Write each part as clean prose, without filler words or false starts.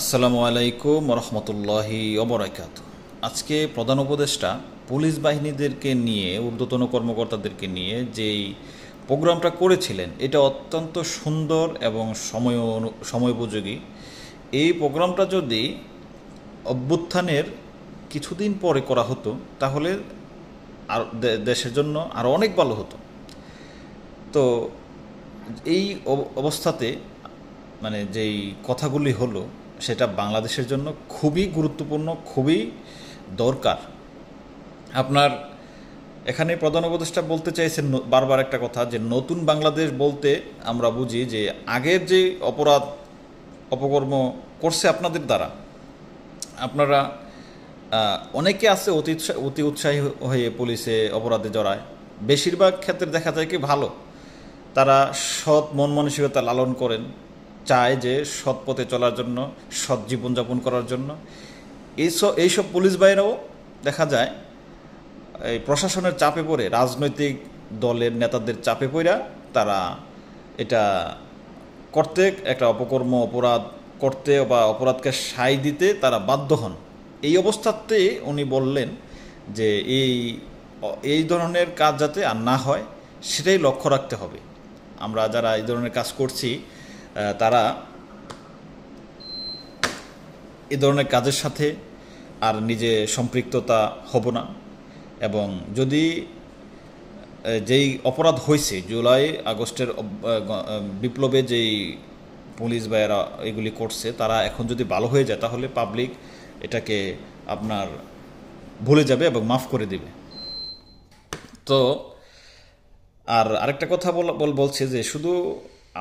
আসসালামু আলাইকুম রহমতুল্লাহি ওবরাকাতু। আজকে প্রধান উপদেষ্টা পুলিশ বাহিনীদেরকে নিয়ে, ঊর্ধ্বতন কর্মকর্তাদেরকে নিয়ে যেই প্রোগ্রামটা করেছিলেন, এটা অত্যন্ত সুন্দর এবং সময়োপযোগী। এই প্রোগ্রামটা যদি অভ্যুত্থানের কিছুদিন পরে করা হতো তাহলে আর দেশের জন্য আরও অনেক ভালো হতো। তো এই অবস্থাতে যেই কথাগুলি হলো সেটা বাংলাদেশের জন্য খুবই গুরুত্বপূর্ণ, খুবই দরকার। আপনার এখানে প্রধান উপদেষ্টা বলতে চাইছেন বারবার একটা কথা, যে নতুন বাংলাদেশ বলতে আমরা বুঝি যে আগের যে অপরাধ অপকর্ম করছে আপনাদের দ্বারা, আপনারা অনেকে আছে অতি উৎসাহী হয়ে পুলিশে অপরাধে জড়ায়। বেশিরভাগ ক্ষেত্রে দেখা যায় কি ভালো, তারা সৎ মন মানসিকতা লালন করেন, চায় যে সৎ পথে চলার জন্য, সৎ জীবনযাপন করার জন্য। এইসব পুলিশ ভাইরাও দেখা যায় এই প্রশাসনের চাপে পড়ে, রাজনৈতিক দলের নেতাদের চাপে পড়া তারা এটা করতে, একটা অপরাধ করতে বা অপরাধকে সায় দিতে তারা বাধ্য হন। এই অবস্থাতে উনি বললেন যে এই ধরনের কাজ যাতে আর না হয় সেটাই লক্ষ্য রাখতে হবে। আমরা যারা এই ধরনের কাজ করছি তারা এই ধরনের কাজের সাথে আর নিজে সম্পৃক্ততা হব না। এবং যদি যেই অপরাধ হয়েছে জুলাই আগস্টের বিপ্লবে যেই পুলিশ ভাইয়েরা এগুলি করছে, তারা এখন যদি ভালো হয়ে যায় তাহলে পাবলিক এটাকে আপনার ভুলে যাবে এবং মাফ করে দিবে। তো আর আরেকটা কথা বলছে যে শুধু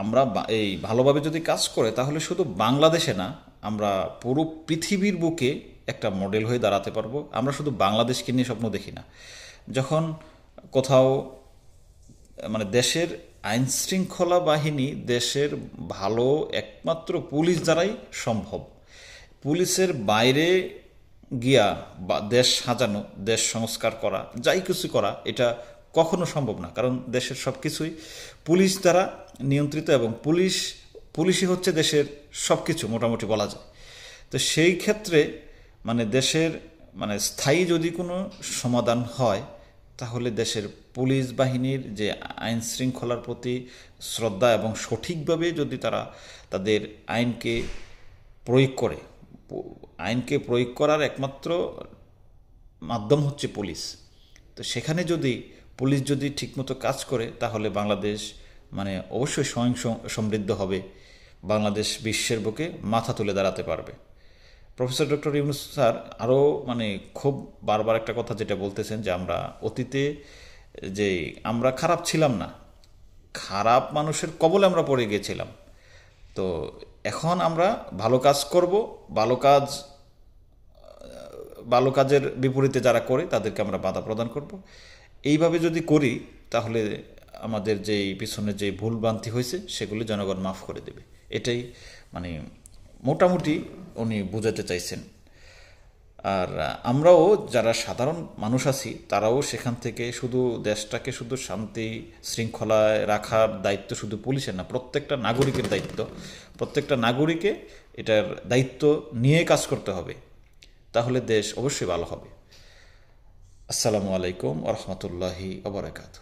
আমরা এই ভালোভাবে যদি কাজ করে তাহলে শুধু বাংলাদেশে না, আমরা পুরো পৃথিবীর বুকে একটা মডেল হয়ে দাঁড়াতে পারবো। আমরা শুধু বাংলাদেশকে নিয়ে স্বপ্ন দেখি না। যখন কোথাও দেশের আইন শৃঙ্খলা বাহিনী, দেশের ভালো একমাত্র পুলিশ দ্বারাই সম্ভব। পুলিশের বাইরে গিয়া বা দেশ সাজানো, দেশ সংস্কার করা, যাই কিছু করা, এটা কখনো সম্ভব না। কারণ দেশের সব কিছুই পুলিশ দ্বারা নিয়ন্ত্রিত এবং পুলিশই হচ্ছে দেশের সব কিছু মোটামুটি বলা যায়। তো সেই ক্ষেত্রে দেশের স্থায়ী যদি কোনো সমাধান হয় তাহলে দেশের পুলিশ বাহিনীর যে আইন শৃঙ্খলার প্রতি শ্রদ্ধা এবং সঠিকভাবে যদি তারা তাদের আইনকে প্রয়োগ করার একমাত্র মাধ্যম হচ্ছে পুলিশ। তো সেখানে যদি পুলিশ যদি ঠিকমতো কাজ করে তাহলে বাংলাদেশ অবশ্যই স্বয়ং সমৃদ্ধ হবে। বাংলাদেশ বিশ্বের বুকে মাথা তুলে দাঁড়াতে পারবে। প্রফেসর ডক্টর ইউনূস স্যার আরও খুব বারবার একটা কথা যেটা বলতেছেন যে আমরা অতীতে যে আমরা খারাপ ছিলাম না, খারাপ মানুষের কবলে আমরা পড়ে গিয়েছিলাম। তো এখন আমরা ভালো কাজ করব, ভালো কাজের বিপরীতে যারা করে তাদেরকে আমরা বাধা প্রদান করব। এইভাবে যদি করি তাহলে আমাদের যেই পিছনে যে ভুলভ্রান্তি হয়েছে সেগুলি জনগণ মাফ করে দেবে। এটাই মোটামুটি উনি বোঝাতে চাইছেন। আর আমরাও যারা সাধারণ মানুষ আছি তারাও সেখান থেকে দেশটাকে শুধু শান্তি শৃঙ্খলায় রাখার দায়িত্ব শুধু পুলিশের না, প্রত্যেকটা নাগরিকের দায়িত্ব। প্রত্যেকটা নাগরিকে এটার দায়িত্ব নিয়ে কাজ করতে হবে, তাহলে দেশ অবশ্যই ভালো হবে। আসসালামু আলাইকুম ওয়া রাহমাতুল্লাহি ওয়া বারাকাতুহু।